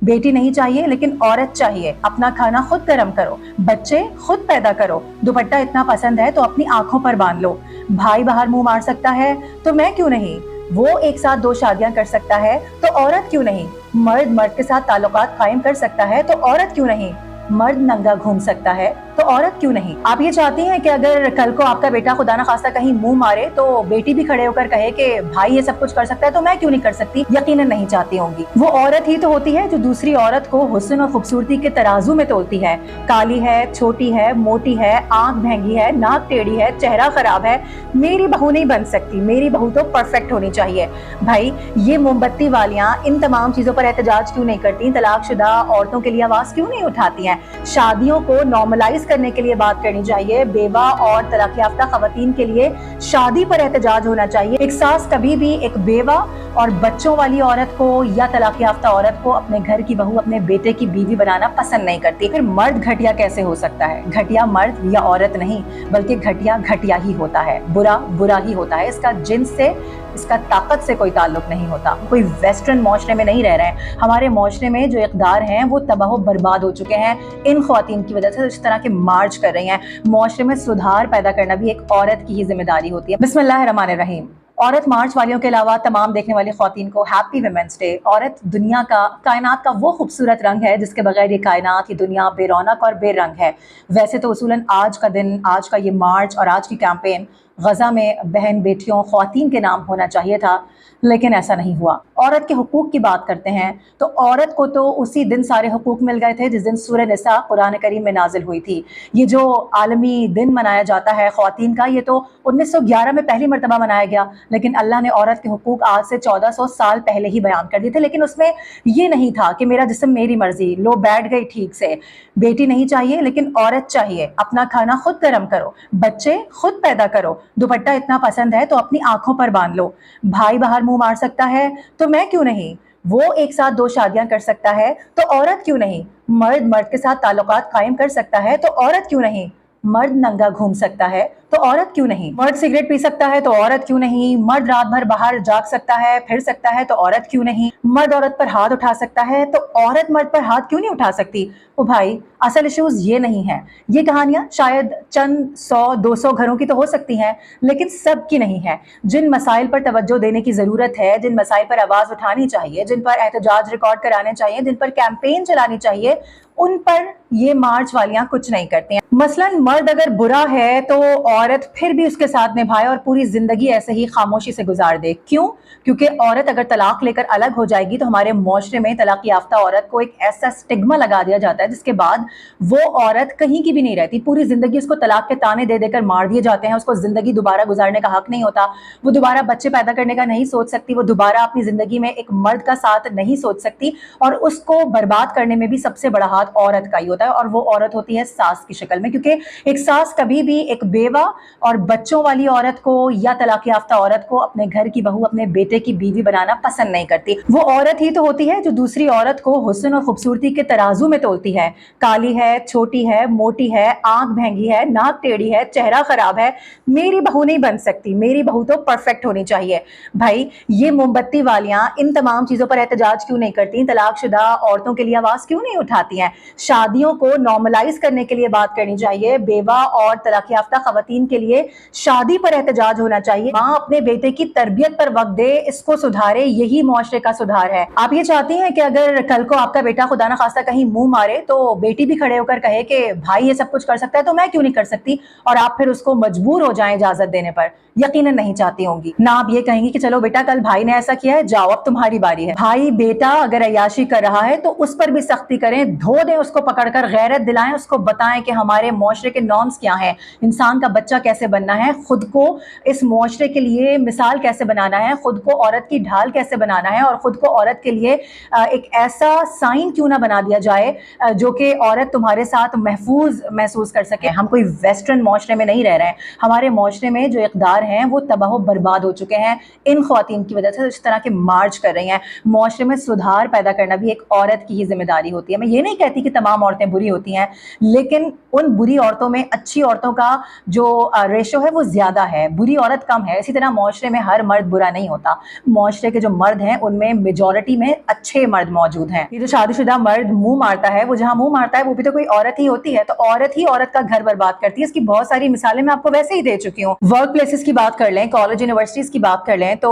बेटी नहीं चाहिए लेकिन औरत चाहिए, अपना खाना खुद गर्म करो, बच्चे खुद पैदा करो, दुपट्टा इतना पसंद है तो अपनी आंखों पर बांध लो, भाई बाहर मुंह मार सकता है तो मैं क्यों नहीं, वो एक साथ 2 शादियां कर सकता है तो औरत क्यों नहीं, मर्द मर्द के साथ ताल्लुकात कायम कर सकता है तो औरत क्यों नहीं, मर्द नंगा घूम सकता है तो औरत क्यों नहीं। आप ये चाहती हैं कि अगर कल को आपका बेटा खुदा न खास्ता कहीं मुंह मारे तो बेटी भी खड़े होकर कहे कि भाई ये सब कुछ कर सकता है तो मैं क्यों नहीं कर सकती? यकीनन नहीं चाहती होंगी। वो औरत ही तो होती है जो दूसरी औरत को हुस्न और खूबसूरती के तराजू में तोलती है। काली है, छोटी है, मोटी है, आंख भैंगी है, नाक टेढ़ी है, चेहरा खराब है, मेरी बहू नहीं बन सकती, मेरी बहू तो परफेक्ट होनी चाहिए। भाई ये मोमबत्ती वालियां इन तमाम चीजों पर एहतजाज क्यों नहीं करती? तलाकशुदा औरतों के लिए आवाज क्यों नहीं उठाती हैं? शादियों को नॉर्मलाइज करने के लिए बात करनी चाहिए। बेवा और तलाक याफ्ता खवातीन के लिए शादी पर एहतजाज होना चाहिए। एक सास कभी भी एक बेवा और बच्चों वाली औरत को या तलाक याफ्ता औरत को अपने घर की बहू, अपने बेटे की बीवी बनाना पसंद नहीं करती। फिर मर्द घटिया कैसे हो सकता है? घटिया मर्द या औरत नहीं बल्कि घटिया घटिया ही होता है, बुरा बुरा ही होता है। इसका जिन्स से, इसका ताकत से कोई ताल्लुक नहीं होता। कोई वेस्टर्न माशरे में नहीं रह रहे हैं। हमारे माशरे में जो इक़दार हैं वो तबाह बर्बाद हो चुके हैं इन ख्वातीन की वजह से इस तरह के मार्च कर रही हैं। माशरे में सुधार पैदा करना भी एक औरत की ही जिम्मेदारी होती है। बिस्मिल्लाहिर्रहमानिर्रहीम। औरत मार्च वालियों के अलावा तमाम देखने वाली ख्वातीन को हैप्पी वुमेन्स डे। औरत दुनिया का, कायनात का वो खूबसूरत रंग है जिसके बगैर ये कायनात, ये दुनिया बेरौनक और बेरंग है। वैसे तो उसूलन आज का दिन, आज का ये मार्च और आज की कैंपेन गज़ा में बहन बेटियों ख्वातीन के नाम होना चाहिए था, लेकिन ऐसा नहीं हुआ। औरत के हुकूक की बात करते हैं तो औरत को तो उसी दिन सारे हुकूक मिल गए थे जिस दिन सूरह निसा कुरान करीम में नाजिल हुई थी। ये जो आलमी दिन मनाया जाता है ख्वातीन का, ये तो 1911 में पहली मरतबा मनाया गया, लेकिन अल्लाह ने औरत के हुकूक आज से 1400 साल पहले ही बयान कर दिए थे। लेकिन उसमें ये नहीं था कि मेरा जिस्म मेरी मर्जी, लो बैठ गई ठीक से, बेटी नहीं चाहिए लेकिन औरत चाहिए, अपना खाना खुद गर्म करो, बच्चे खुद पैदा करो, दुपट्टा इतना पसंद है तो अपनी आंखों पर बांध लो, भाई बाहर मुंह मार सकता है तो मैं क्यों नहीं, वो एक साथ 2 शादियां कर सकता है तो औरत क्यों नहीं, मर्द मर्द के साथ ताल्लुकात कायम कर सकता है तो औरत क्यों नहीं, मर्द नंगा घूम सकता है तो औरत क्यों नहीं, मर्द सिगरेट पी सकता है तो औरत क्यों नहीं, मर्द रात भर बाहर जाग सकता है, फिर सकता है तो औरत क्यों नहीं, मर्द औरत पर हाथ उठा सकता है तो औरत मर्द पर हाथ क्यों नहीं उठा सकती? ओ भाई, असल इश्यूज ये नहीं है। ये कहानियां शायद चंद 100-200 घरों की तो हो सकती हैं, लेकिन सब की नहीं है। जिन मसाइल पर तवज्जो देने की जरूरत है, जिन मसाइल पर आवाज उठानी चाहिए, जिन पर एहतजाज रिकॉर्ड कराने चाहिए, जिन पर कैंपेन चलानी चाहिए, उन पर ये मार्च वालियां कुछ नहीं करती हैं। मसलन मर्द अगर बुरा है तो औरत फिर भी उसके साथ निभाए और पूरी जिंदगी ऐसे ही खामोशी से गुजार दे। क्यों? क्योंकि औरत अगर तलाक लेकर अलग हो जाएगी तो हमारे मुआशरे में तलाक याफ्ता औरत को एक ऐसा स्टिग्मा लगा दिया जाता है जिसके बाद वो औरत कहीं की भी नहीं रहती। पूरी जिंदगी उसको तलाक के ताने दे देकर मार दिए जाते हैं। उसको जिंदगी दोबारा गुजारने का हक नहीं होता, वो दोबारा बच्चे पैदा करने का नहीं सोच सकती, वो दोबारा अपनी जिंदगी में एक मर्द का साथ नहीं सोच सकती, और उसको बर्बाद करने में भी सबसे बड़ा हाथ औरत का ही होता है। और वो औरत होती है सास की शक्ल में, क्योंकि एक सास कभी भी एक बेवा और बच्चों वाली औरत को या तलाक याफ्ता औरत को अपने घर की बहू, अपने बेटे की बीवी बनाना पसंद नहीं करती। वो औरत ही तो होती है जो दूसरी औरत को हुस्न और खूबसूरती के तराजू में तोलती है। काली है, छोटी है, मोटी है, आंख भैंगी है, नाक टेढ़ी है, चेहरा खराब है, मेरी बहू नहीं बन सकती, मेरी बहू तो परफेक्ट होनी चाहिए। भाई ये मोमबत्ती वालियां इन तमाम चीजों पर एहतजाज क्यों नहीं करती? तलाकशुदा औरतों के लिए आवाज क्यों नहीं उठाती हैं? शादियों को नॉर्मलाइज करने के लिए बात करनी चाहिए। बेवा और तलाक याफ्ता खवातीन के लिए शादी पर एहतजाज होना चाहिए। माँ अपने बेटे की तरबियत पर वक्त दे, इसको सुधारे, यही मुआशरे का सुधार है। आप ये चाहती हैं कि अगर कल को आपका बेटा खुदा न खास्ता कहीं मुंह मारे तो बेटी भी खड़े होकर कहे कि भाई ये सब कुछ कर सकता है तो मैं क्यों नहीं कर सकती, और आप फिर उसको मजबूर हो जाएं इजाजत देने पर? यकीनन नहीं चाहती होंगी ना। आप ये कहेंगी कि चलो बेटा कल भाई ने ऐसा किया है, जाओ अब तुम्हारी बारी है। भाई बेटा अगर अय्याशी कर रहा है तो उस पर भी सख्ती करें, धो दें उसको पकड़कर, गैरत दिलाएं, उसको बताएं कि हमारे मुआशरे के नॉर्म्स क्या हैं, इंसान का बच्चा कैसे बनना है, खुद को इस मुआशरे के लिए मिसाल कैसे बनाना है, खुद को औरत की ढाल कैसे बनाना है, और खुद को औरत के लिए एक ऐसा साइन क्यों ना बना दिया जाए जो कि औरत तुम्हारे साथ महफूज महसूस कर सके। हम कोई वेस्टर्न मुआशरे में नहीं रह रहे हैं। हमारे मुआशरे में जो इक़दार ہیں वो तबाह बर्बाद हो चुके हैं इन ख्वातीन की वजह से, इस तरह के मार्च कर रही हैं। माशरे में सुधार पैदा करना भी एक औरत की ही जिम्मेदारी होती है। मैं ये नहीं कहती कि तमाम औरतें बुरी होती हैं, लेकिन उन बुरी औरतों में अच्छी औरतों का जो रेशो है वो ज़्यादा है, बुरी औरत कम है। इसी तरह माशरे में हर मर्द बुरा नहीं होता, माशरे के जो मर्द हैं उनमें मेजॉरिटी में अच्छे मर्द मौजूद हैं। ये जो शादीशुदा मर्द मुंह मारता है, वो जहाँ मुंह मारता है वो भी तो कोई औरत ही होती है, तो औरत ही औरत का घर बर्बाद करती है। इसकी बहुत सारी मिसालें मैं आपको वैसे ही दे चुकी हूँ। वर्क प्लेसेस की बात कर लें, कॉलेज यूनिवर्सिटीज़ की बात कर लें, तो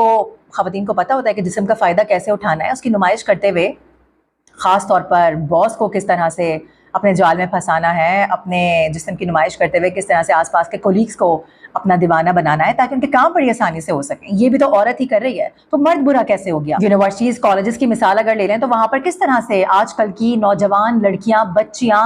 ख़वातीन को पता होता है कि जिस्म का फ़ायदा कैसे उठाना है। उसकी नुमाइश करते हुए ख़ास तौर पर बॉस को किस तरह से अपने जाल में फंसाना है, अपने जिस्म की नुमाइश करते हुए किस तरह से आसपास के कोलीग्स को अपना दीवाना बनाना है ताकि उनके काम बड़ी आसानी से हो सकें, ये भी तो औरत ही कर रही है, तो मर्द बुरा कैसे हो गया। यूनिवर्सिटीज़ कॉलेजेस की मिसाल अगर ले लें तो वहाँ पर किस तरह से आजकल की नौजवान लड़कियाँ बच्चियाँ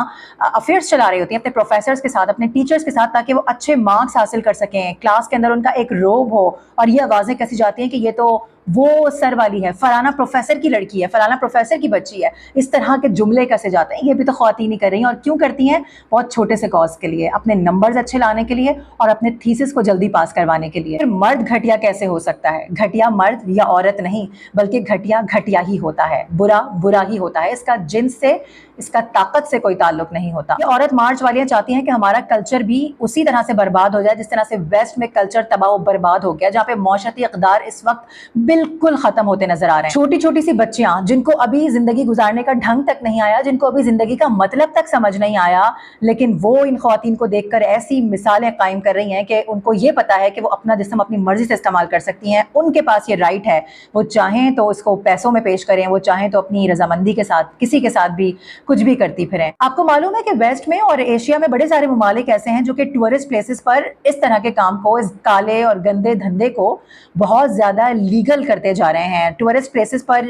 अफेयर्स चला रही होती हैं अपने प्रोफेसर्स के साथ, अपने टीचर्स के साथ, ताकि वो अच्छे मार्क्स हासिल कर सकें, क्लास के अंदर उनका एक रोब हो और ये आवाज़ें कैसी जाती हैं कि ये तो वो सर वाली है, फलाना प्रोफेसर की लड़की है, फलाना प्रोफेसर की बच्ची है, इस तरह के जुमले कैसे जाते हैं। ये भी तो ख्वातीन ही कर रही हैं, और क्यों करती हैं? बहुत छोटे से कॉज के लिए, अपने नंबर्स अच्छे लाने के लिए और अपने थीसिस को जल्दी पास करवाने के लिए। फिर मर्द घटिया कैसे हो सकता है? घटिया मर्द या औरत नहीं, बल्कि घटिया घटिया ही होता है, बुरा बुरा ही होता है। इसका जिन्स से, इसका ताकत से कोई ताल्लुक नहीं होता। ये औरत मार्च वालियां चाहती हैं कि हमारा कल्चर भी उसी तरह से बर्बाद हो जाए जिस तरह से वेस्ट में कल्चर तबाह बर्बाद हो गया, जहाँ पे मौशरती इक़दार इस वक्त बिल्कुल खत्म होते नजर आ रहे हैं। छोटी छोटी सी बच्चियां जिनको अभी जिंदगी गुजारने का ढंग तक नहीं आया, जिनको अभी जिंदगी का मतलब तक समझ नहीं आया, लेकिन वो इन ख्वातीन को देखकर ऐसी मिसालें कायम कर रही हैं कि उनको ये पता है कि वो अपना जिस्म अपनी मर्जी से इस्तेमाल कर सकती हैं, उनके पास ये राइट है। वो चाहें तो इसको पैसों में पेश करें, वो चाहें तो अपनी रजामंदी के साथ किसी के साथ भी कुछ भी करती फिरें। आपको मालूम है कि वेस्ट में और एशिया में बड़े सारे ममालिक ऐसे हैं जो कि टूरिस्ट प्लेसेस पर इस तरह के काम को, इस काले और गंदे धंधे को बहुत ज्यादा लीगल करते जा रहे हैं। टूरिस्ट प्लेसेस पर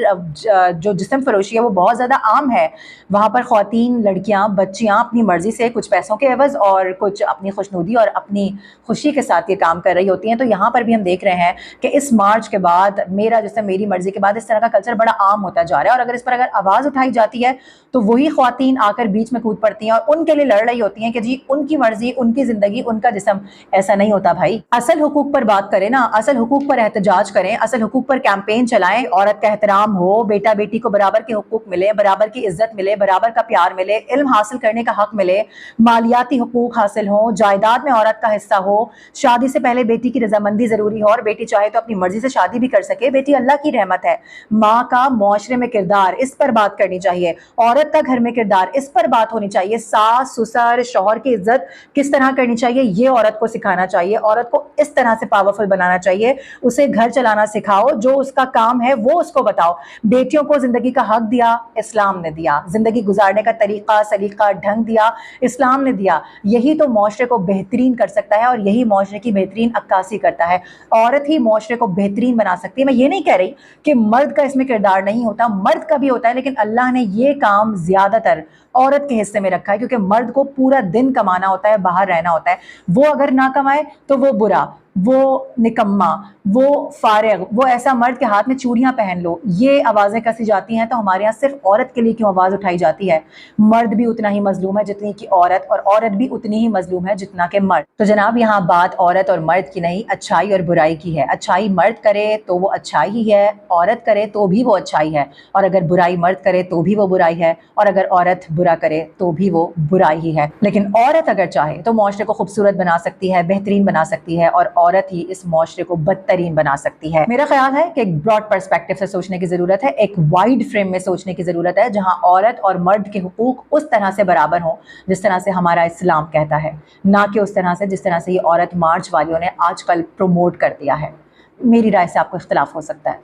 जो जिस्म फरोशी है वो बहुत ज़्यादा आम है। वहाँ पर ख्वातीन, लड़कियाँ, बच्चियाँ अपनी मर्ज़ी से कुछ पैसों के एवज़ और कुछ अपनी खुशनुदी और अपनी खुशी के साथ ये काम कर रही होती हैं। तो यहाँ पर भी हम देख रहे हैं कि इस मार्च के बाद, मेरा जिस्म मेरी मर्ज़ी के बाद, इस तरह का कल्चर बड़ा आम होता जा रहा है। और अगर इस पर अगर आवाज़ उठाई जाती है तो वही ख्वातीन आकर बीच में कूद पड़ती हैं और उनके लिए लड़ रही होती हैं कि जी उनकी मर्ज़ी, उनकी ज़िंदगी, उनका जिस्म। ऐसा नहीं होता भाई। असल हुकूक पर बात करें ना, असल हुकूक पर एहतजाज करें, असल हुकूक पर कैंपेन चलाएं। औरत का एहतराम हो, बेटा बेटी को बराबर के हुकूक मिले, बराबर की इज्जत मिले, बराबर का प्यार मिले, इल्म हासिल करने का हक मिले, मालियाती हुकूक हासिल हो, जायदाद में औरत का हिस्सा हो, शादी से पहले बेटी की रजामंदी जरूरी हो और बेटी चाहे तो अपनी मर्जी से शादी भी कर सके। बेटी अल्लाह की रहमत है। माँ का मुआशरे में किरदार, इस पर बात करनी चाहिए। औरत का घर में किरदार, इस पर बात होनी चाहिए। सास ससुर शौहर की इज्जत किस तरह करनी चाहिए, ये औरत को सिखाना चाहिए। औरत को इस तरह से पावरफुल बनाना चाहिए, उसे घर चलाना सिखाओ, जो उसका काम है वो उसको बताओ। बेटियों को जिंदगी का हक दिया, इस्लाम ने दिया। जिंदगी गुजारने का तरीका, सलीका, ढंग दिया, इस्लाम ने दिया। यही तो मुआशरे को बेहतरीन कर सकता है और यही मुआशरे की बेहतरीन अक्कासी करता है। औरत ही मुआशरे को बेहतरीन बना सकती है। मैं ये नहीं कह रही कि मर्द का इसमें किरदार नहीं होता, मर्द का भी होता है, लेकिन अल्लाह ने ये काम ज्यादातर औरत के हिस्से में रखा है, क्योंकि मर्द को पूरा दिन कमाना होता है, बाहर रहना होता है। वो अगर ना कमाए तो वो बुरा, वो निकम्मा, वो फारिग, वो ऐसा मर्द के हाथ में चूड़ियां पहन लो। ये आवाज़ें कसी जाती हैं तो हमारे यहाँ सिर्फ औरत के लिए क्यों आवाज़ उठाई जाती है? मर्द भी उतना ही मजलूम है जितनी कि औरत, और औरत भी उतनी ही मजलूम है जितना कि मर्द। तो जनाब यहाँ बात औरत और मर्द की नहीं, अच्छाई और बुराई की है। अच्छाई मर्द करे तो वो अच्छाई ही है, औरत करे तो भी वो अच्छाई है, और अगर बुराई मर्द करे तो भी वो बुराई है, और अगर औरत बुरा करे तो भी वो बुराई ही है। लेकिन औरत अगर चाहे तो मुआशरे को खूबसूरत बना सकती है, बेहतरीन बना सकती है, और औरत ही इस मुआशरे को बदतरीन बना सकती है। मेरा ख्याल है कि एक ब्रॉड पर्सपेक्टिव से सोचने की जरूरत है, एक वाइड फ्रेम में सोचने की जरूरत है, जहां औरत और मर्द के हुकूक उस तरह से बराबर हों जिस तरह से हमारा इस्लाम कहता है, ना कि उस तरह से जिस तरह से ये औरत मार्च वालियों ने आजकल प्रमोट कर दिया है। मेरी राय से आपको इख्तिलाफ हो सकता है।